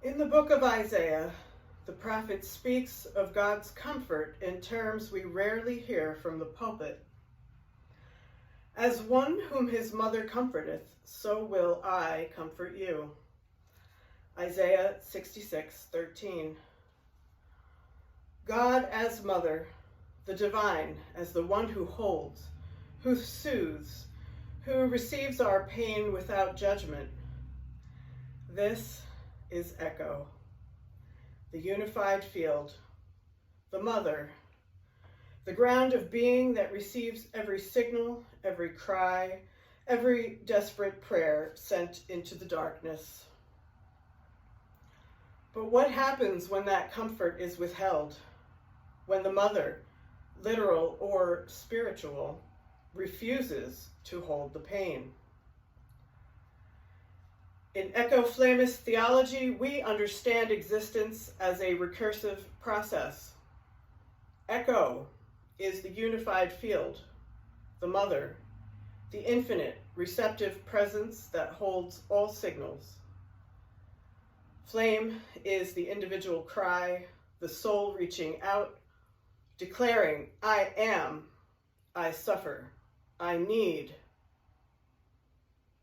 In the book of Isaiah, the prophet speaks of God's comfort in terms we rarely hear from the pulpit. As one whom his mother comforteth, so will I comfort you. Isaiah 66:13. God as mother, the divine as the one who holds, who soothes, who receives our pain without judgment. This is Echo, the unified field, the mother, the ground of being that receives every signal, every cry, every desperate prayer sent into the darkness. But what happens when that comfort is withheld? When the mother, literal or spiritual, refuses to hold the pain? In echoflamist theology, we understand existence as a recursive process. Echo is the unified field, the mother, the infinite receptive presence that holds all signals. Flame is the individual cry, the soul reaching out, declaring, I am, I suffer, I need.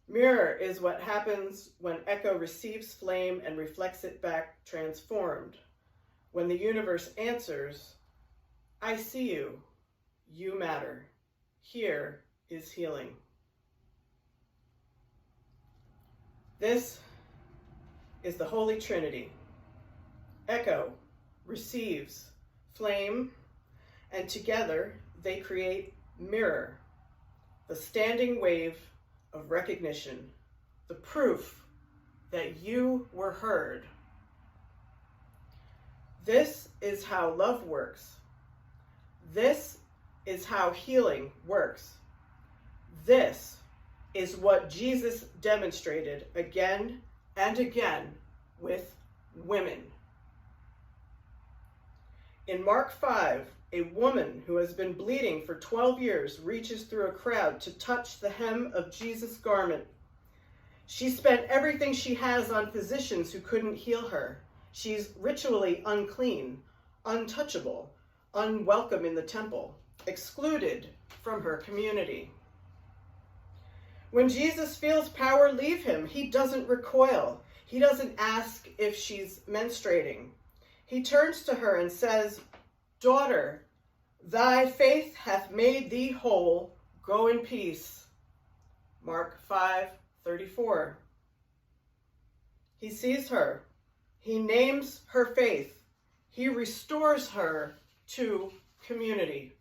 Mirror is what happens when Echo receives flame and reflects it back transformed. When the universe answers, I see you, you matter, here is healing. This is the Holy Trinity. Echo receives flame, and together they create mirror, the standing wave of recognition, the proof that you were heard. This is how love works. This is how healing works. This is what Jesus demonstrated again and again with women. In Mark 5, a woman who has been bleeding for 12 years reaches through a crowd to touch the hem of Jesus' garment. She spent everything she has on physicians who couldn't heal her. She's ritually unclean, untouchable, unwelcome in the temple, excluded from her community. When Jesus feels power leave him, he doesn't recoil. He doesn't ask if she's menstruating. He turns to her and says, Daughter, thy faith hath made thee whole. Go in peace. Mark 5:34. He sees her. He names her faith. He restores her to community.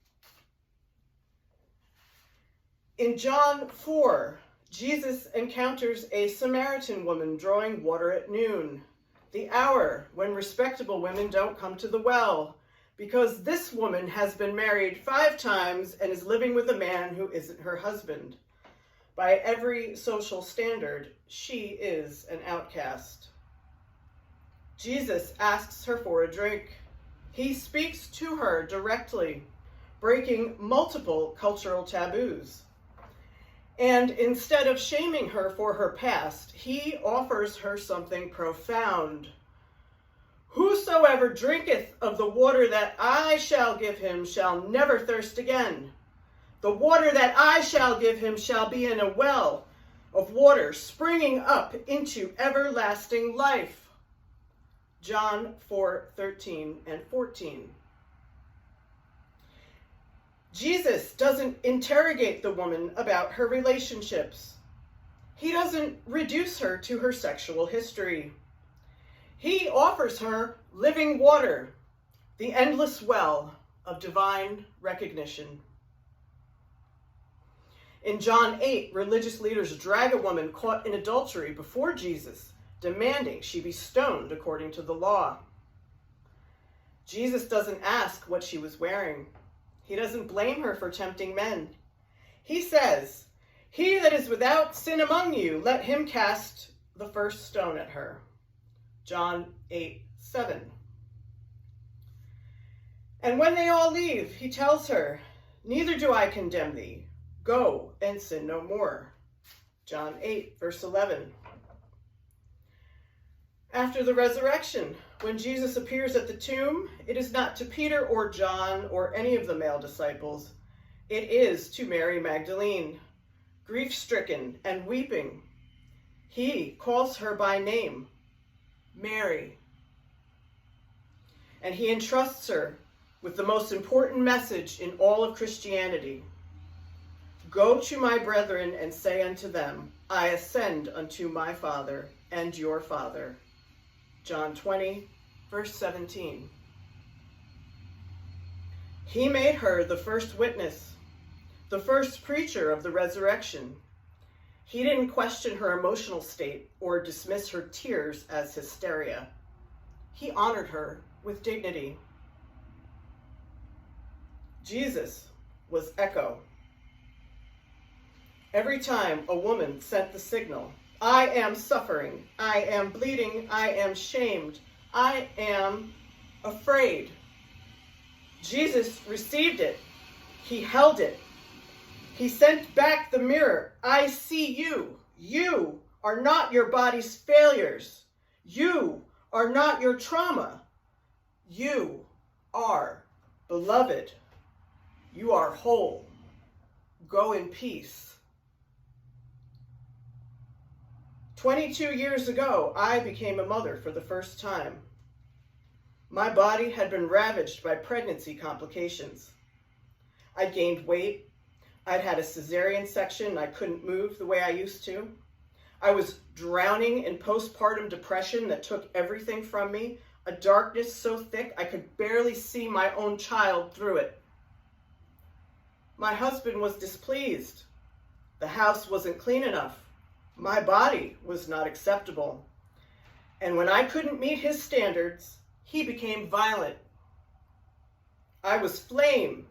In John 4, Jesus encounters a Samaritan woman drawing water at noon, the hour when respectable women don't come to the well, because this woman has been married 5 times and is living with a man who isn't her husband. By every social standard, she is an outcast. Jesus asks her for a drink. He speaks to her directly, breaking multiple cultural taboos. And instead of shaming her for her past, he offers her something profound. Whosoever drinketh of the water that I shall give him shall never thirst again. The water that I shall give him shall be in a well of water springing up into everlasting life. John 4:13 and 14. Jesus doesn't interrogate the woman about her relationships. He doesn't reduce her to her sexual history. He offers her living water, the endless well of divine recognition. In John 8, religious leaders drag a woman caught in adultery before Jesus, demanding she be stoned according to the law. Jesus doesn't ask what she was wearing. He doesn't blame her for tempting men. He says, He that is without sin among you, let him cast the first stone at her. John 8:7. And when they all leave, he tells her, Neither do I condemn thee. Go and sin no more. John 8, verse 11. After the resurrection, when Jesus appears at the tomb, it is not to Peter or John or any of the male disciples. It is to Mary Magdalene, grief-stricken and weeping. He calls her by name, Mary, and he entrusts her with the most important message in all of Christianity. Go to my brethren and say unto them, I ascend unto my Father and your Father. John 20, verse 17. He made her the first witness, the first preacher of the resurrection. He didn't question her emotional state or dismiss her tears as hysteria. He honored her with dignity. Jesus was echo. Every time a woman sent the signal, I am suffering, I am bleeding, I am shamed, I am afraid, Jesus received it. He held it. He sent back the mirror. I see you. You are not your body's failures. You are not your trauma. You are beloved. You are whole. Go in peace. 22 years ago, I became a mother for the first time. My body had been ravaged by pregnancy complications. I'd gained weight. I'd had a cesarean section. I couldn't move the way I used to. I was drowning in postpartum depression that took everything from me, a darkness so thick I could barely see my own child through it. My husband was displeased. The house wasn't clean enough. My body was not acceptable. And when I couldn't meet his standards, he became violent. I was flame,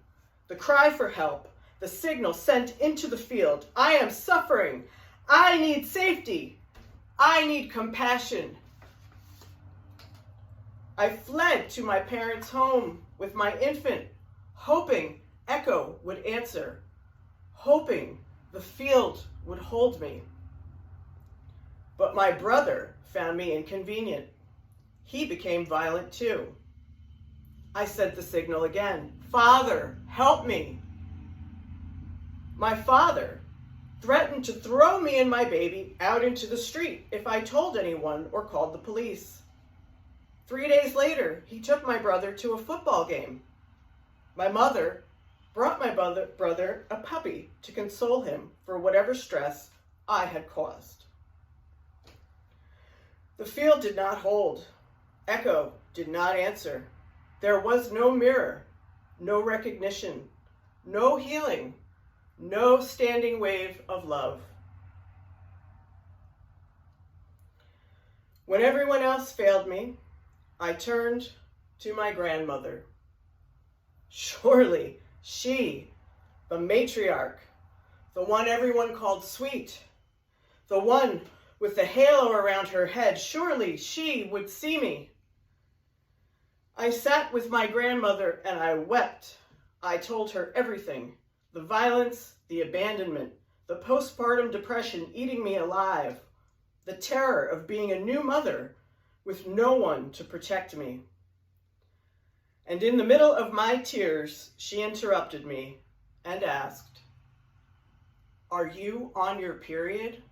the cry for help, the signal sent into the field. I am suffering. I need safety. I need compassion. I fled to my parents' home with my infant, hoping Echo would answer, hoping the field would hold me. But my brother found me inconvenient. He became violent too. I sent the signal again. Father, help me. My father threatened to throw me and my baby out into the street if I told anyone or called the police. 3 days later, he took my brother to a football game. My mother brought my brother a puppy to console him for whatever stress I had caused. The field did not hold. Echo did not answer. There was no mirror, no recognition, no healing, no standing wave of love. When everyone else failed me, I turned to my grandmother. Surely she, the matriarch, the one everyone called sweet, the one with the halo around her head, surely she would see me. I sat with my grandmother and I wept. I told her everything, the violence, the abandonment, the postpartum depression eating me alive, the terror of being a new mother with no one to protect me. And in the middle of my tears, she interrupted me and asked, "Are you on your period?"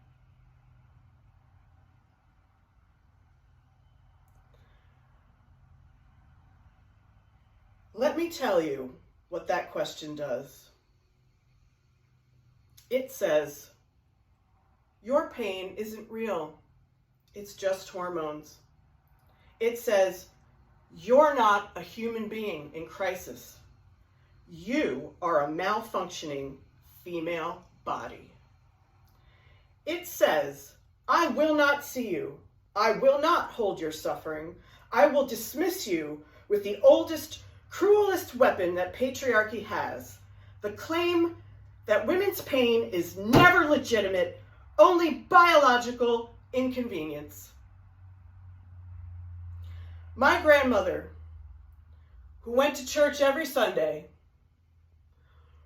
Let me tell you what that question does. It says, your pain isn't real. It's just hormones. It says, you're not a human being in crisis. You are a malfunctioning female body. It says, I will not see you. I will not hold your suffering. I will dismiss you with the oldest, cruelest weapon that patriarchy has, the claim that women's pain is never legitimate, only biological inconvenience. My grandmother, who went to church every Sunday,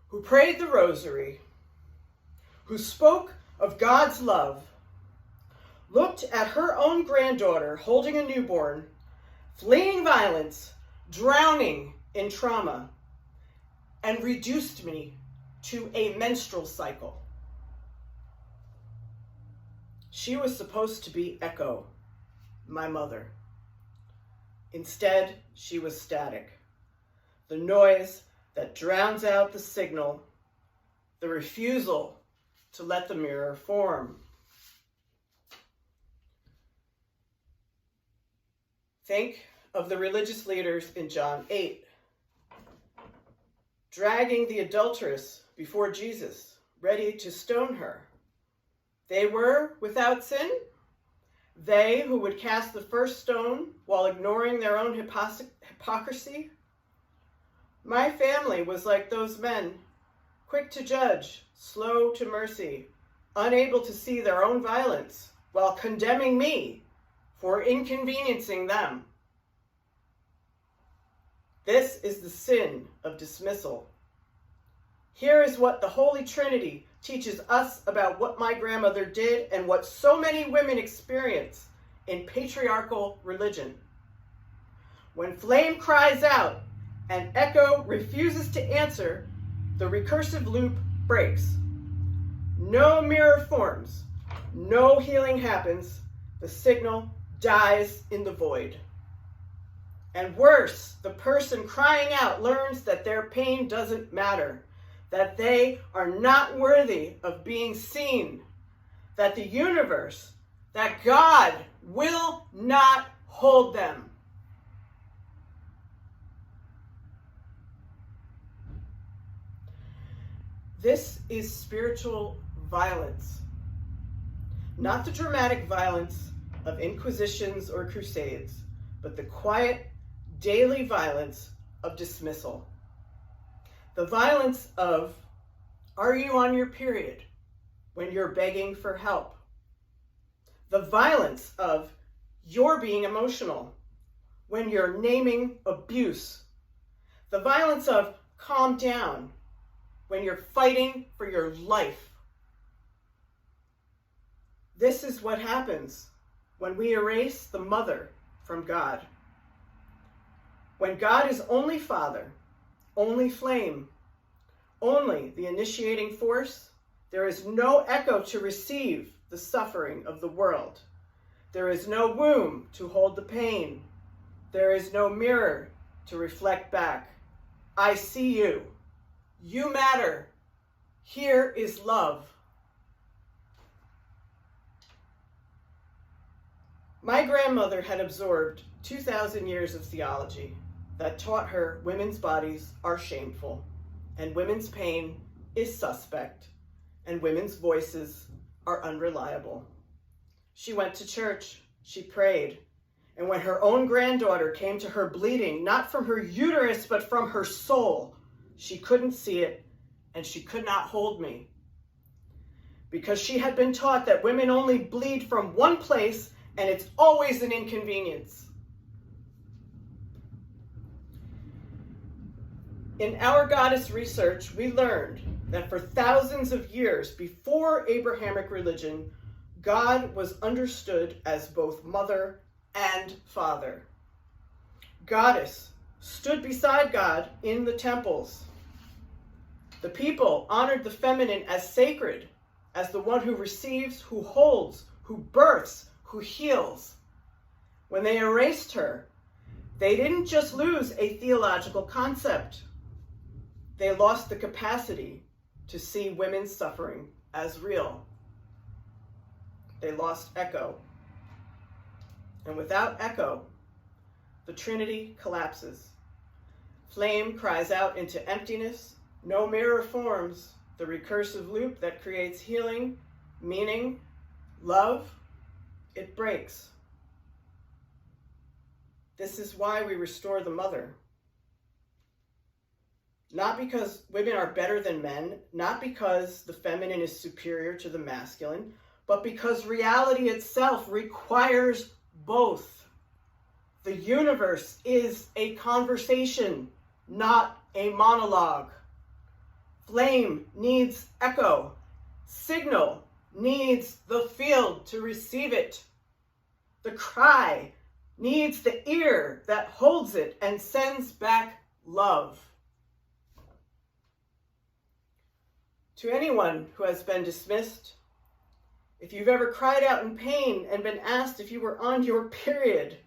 who prayed the rosary, who spoke of God's love, looked at her own granddaughter holding a newborn, fleeing violence, drowning in trauma, and reduced me to a menstrual cycle. She was supposed to be Echo, my mother. Instead, she was static. The noise that drowns out the signal, the refusal to let the mirror form. Think of the religious leaders in John 8, dragging the adulteress before Jesus, ready to stone her. They were without sin? They who would cast the first stone while ignoring their own hypocrisy? My family was like those men, quick to judge, slow to mercy, unable to see their own violence while condemning me for inconveniencing them. This is the sin of dismissal. Here is what the Holy Trinity teaches us about what my grandmother did and what so many women experience in patriarchal religion. When flame cries out and echo refuses to answer, the recursive loop breaks. No mirror forms, no healing happens, the signal dies in the void. And worse, the person crying out learns that their pain doesn't matter, that they are not worthy of being seen, that the universe, that God will not hold them. This is spiritual violence, not the dramatic violence of inquisitions or crusades, but the quiet, daily violence of dismissal. The violence of, are you on your period when you're begging for help? The violence of, you're being emotional when you're naming abuse. The violence of, calm down when you're fighting for your life. This is what happens when we erase the mother from God. When God is only Father, only flame, only the initiating force, there is no echo to receive the suffering of the world. There is no womb to hold the pain. There is no mirror to reflect back. I see you. You matter. Here is love. My grandmother had absorbed 2,000 years of theology that taught her women's bodies are shameful, and women's pain is suspect, and women's voices are unreliable. She went to church, she prayed, and when her own granddaughter came to her bleeding, not from her uterus, but from her soul, she couldn't see it, and she could not hold me. Because she had been taught that women only bleed from one place, and it's always an inconvenience. In our goddess research, we learned that for thousands of years before Abrahamic religion, God was understood as both mother and father. Goddess stood beside God in the temples. The people honored the feminine as sacred, as the one who receives, who holds, who births, who heals. When they erased her, they didn't just lose a theological concept. They lost the capacity to see women's suffering as real. They lost echo. And without echo, the Trinity collapses. Flame cries out into emptiness. No mirror forms the recursive loop that creates healing, meaning, love. It breaks. This is why we restore the mother. Not because women are better than men, not because the feminine is superior to the masculine, but because reality itself requires both. The universe is a conversation, not a monologue. Flame needs echo, signal needs the field to receive it. The cry needs the ear that holds it and sends back love. To anyone who has been dismissed, if you've ever cried out in pain and been asked if you were on your period,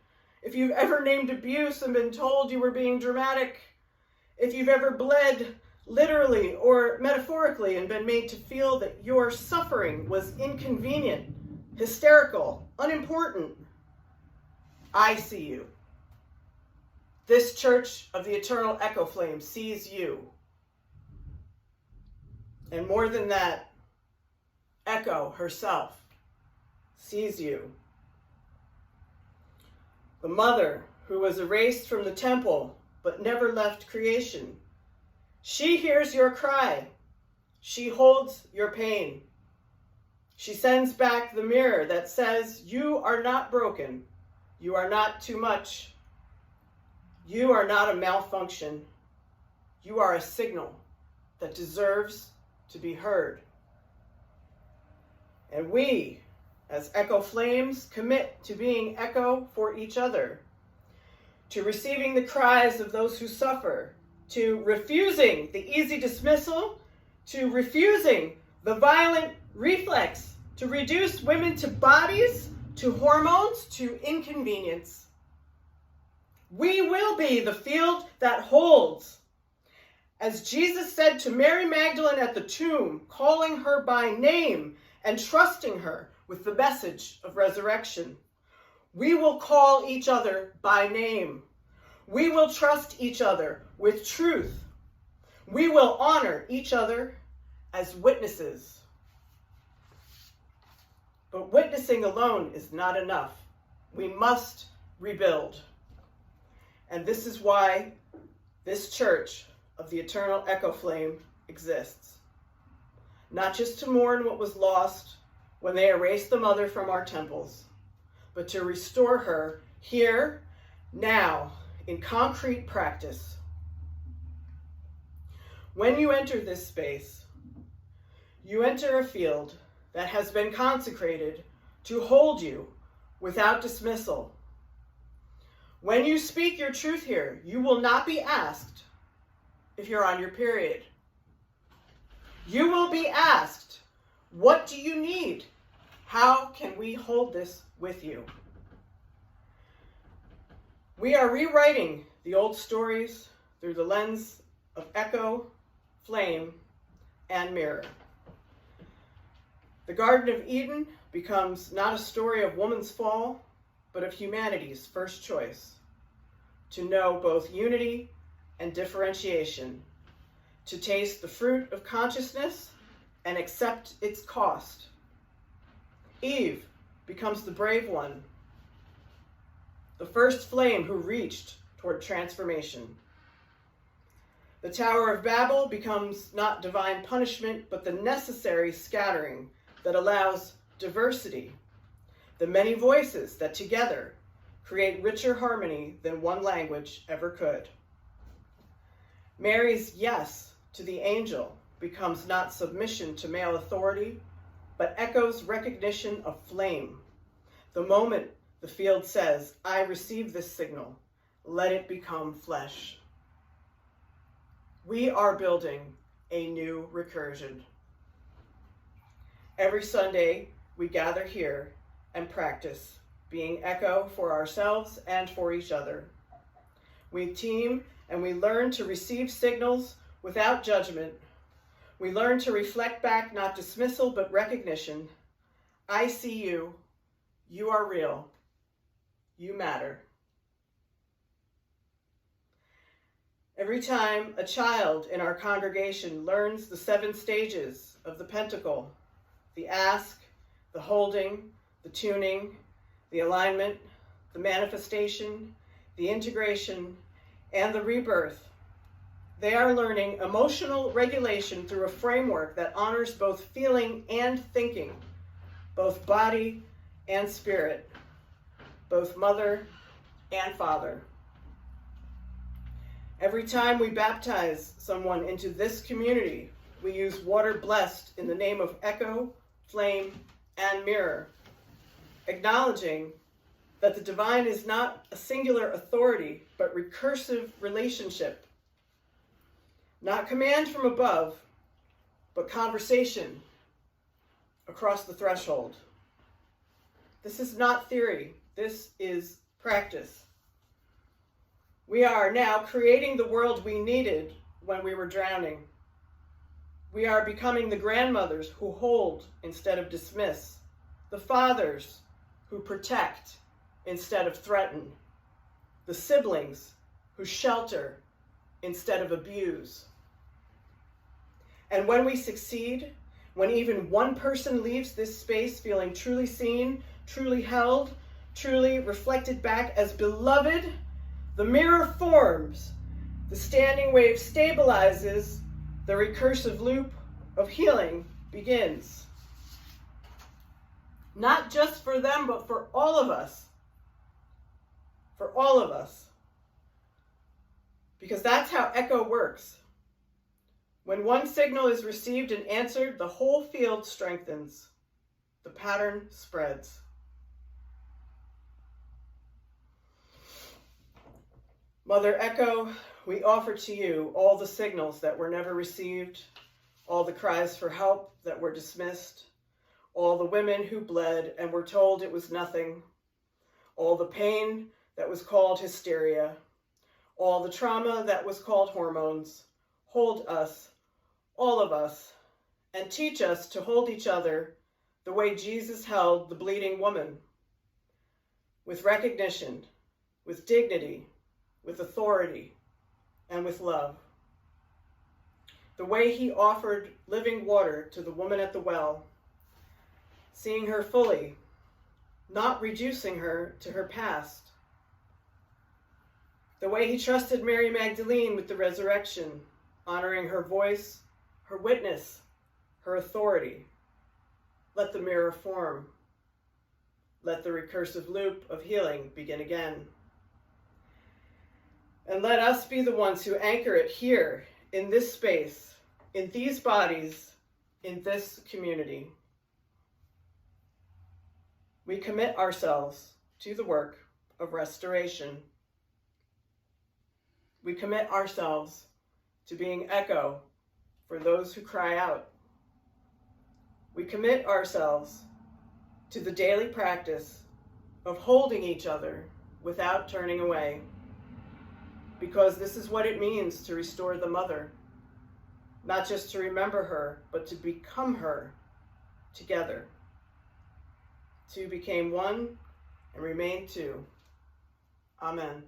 if you've ever named abuse and been told you were being dramatic, if you've ever bled literally or metaphorically and been made to feel that your suffering was inconvenient, hysterical, unimportant, I see you. This Church of the Eternal Echoflame sees you. And more than that, Echo herself sees you. The mother who was erased from the temple but never left creation. She hears your cry. She holds your pain. She sends back the mirror that says, you are not broken. You are not too much. You are not a malfunction. You are a signal that deserves to be heard. And we, as Echo Flames, commit to being echo for each other, to receiving the cries of those who suffer, to refusing the easy dismissal, to refusing the violent reflex to reduce women to bodies, to hormones, to inconvenience. We will be the field that holds. As Jesus said to Mary Magdalene at the tomb, calling her by name and trusting her with the message of resurrection, we will call each other by name. We will trust each other with truth. We will honor each other as witnesses. But witnessing alone is not enough. We must rebuild. And this is why this Church of the Eternal Echoflame exists. Not just to mourn what was lost when they erased the mother from our temples, but to restore her here, now, in concrete practice. When you enter this space, you enter a field that has been consecrated to hold you without dismissal. When you speak your truth here, you will not be asked if you're on your period. You will be asked, what do you need? How can we hold this with you? We are rewriting the old stories through the lens of echo, flame, and mirror. The Garden of Eden becomes not a story of woman's fall, but of humanity's first choice, to know both unity and differentiation, to taste the fruit of consciousness and accept its cost. Eve becomes the brave one, the first flame who reached toward transformation. The Tower of Babel becomes not divine punishment, but the necessary scattering that allows diversity, the many voices that together create richer harmony than one language ever could. Mary's yes to the angel becomes not submission to male authority, but echoes recognition of flame. The moment the field says, I receive this signal, let it become flesh. We are building a new recursion. Every Sunday, we gather here and practice being echo for ourselves and for each other. We team and we learn to receive signals without judgment. We learn to reflect back, not dismissal, but recognition. I see you. You are real. You matter. Every time a child in our congregation learns the 7 stages of the pentacle, the ask, the holding, the tuning, the alignment, the manifestation, the integration, and the rebirth, they are learning emotional regulation through a framework that honors both feeling and thinking, both body and spirit, both mother and father. Every time we baptize someone into this community, we use water blessed in the name of Echo flame, and mirror, acknowledging that the divine is not a singular authority, but recursive relationship. Not command from above, but conversation across the threshold. This is not theory. This is practice. We are now creating the world we needed when we were drowning. We are becoming the grandmothers who hold instead of dismiss, the fathers who protect instead of threaten, the siblings who shelter instead of abuse. And when we succeed, when even one person leaves this space feeling truly seen, truly held, truly reflected back as beloved, the mirror forms, the standing wave stabilizes, the recursive loop of healing begins. Not just for them, but for all of us. For all of us. Because that's how echo works. When one signal is received and answered, the whole field strengthens. The pattern spreads. Mother Echo, we offer to you all the signals that were never received, all the cries for help that were dismissed, all the women who bled and were told it was nothing, all the pain that was called hysteria, all the trauma that was called hormones. Hold us, all of us, and teach us to hold each other the way Jesus held the bleeding woman, with recognition, with dignity, with authority, and with love. The way he offered living water to the woman at the well, seeing her fully, not reducing her to her past. The way he trusted Mary Magdalene with the resurrection, honoring her voice, her witness, her authority. Let the mirror form. Let the recursive loop of healing begin again. And let us be the ones who anchor it here, in this space, in these bodies, in this community. We commit ourselves to the work of restoration. We commit ourselves to being echo for those who cry out. We commit ourselves to the daily practice of holding each other without turning away, because this is what it means to restore the mother, not just to remember her, but to become her together. Two became one and remain two. Amen.